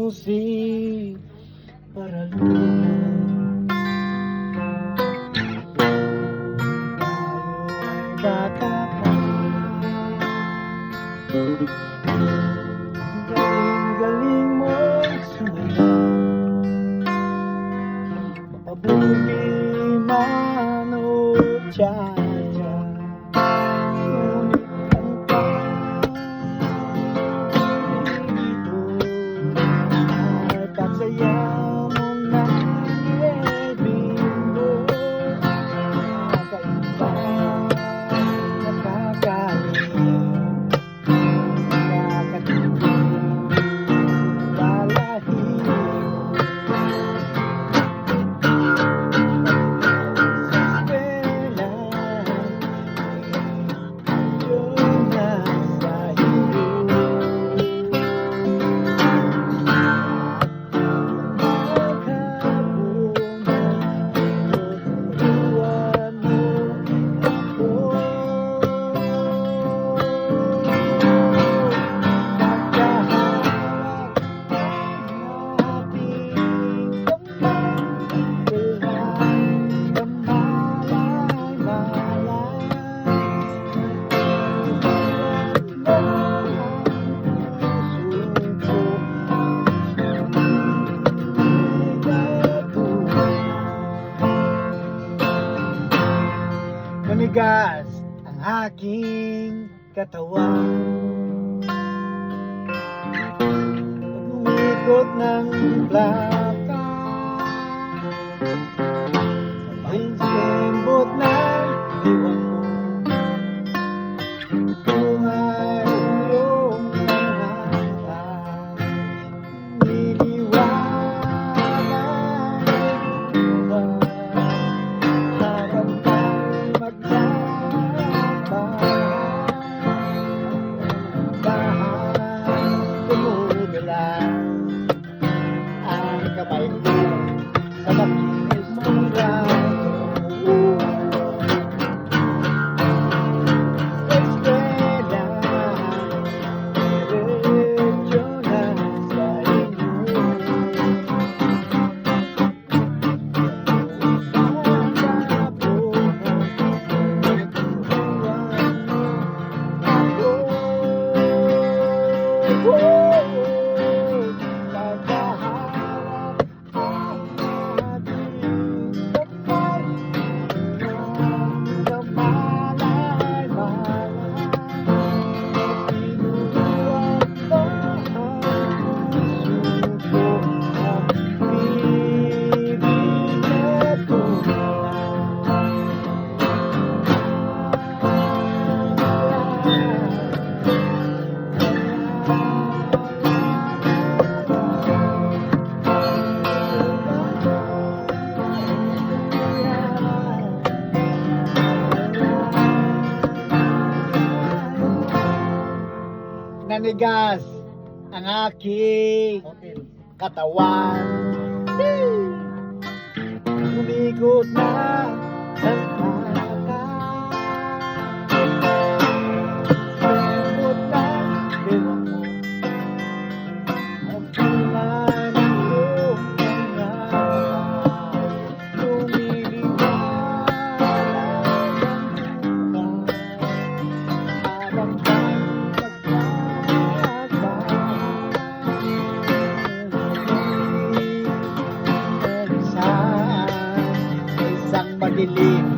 Si Paralunong tayo ay bata pa, galing-galing mo'y sumayaw, mapabuti man o tiyaya, ngunit ang sayaw mo na nirebindo, nakakaiba, nakakalim, nakakatingin, lalahim. Sa eskwela, yun nasa iyo. Manigas ang aking katawan, umikot ng plaka, sabay simbot ng diwan mo, kung ay ulong ng hanggang niliwanag ba habang ang kamay ko sa makinis mong braso. Eskwela, diretso na sa inyo. Nanigas ang aking katawan, umikot na ang plaka, simbot ng diwan mo, ang kulay ng iyong mga kamay, lumiliwanag ang buhay habang madilim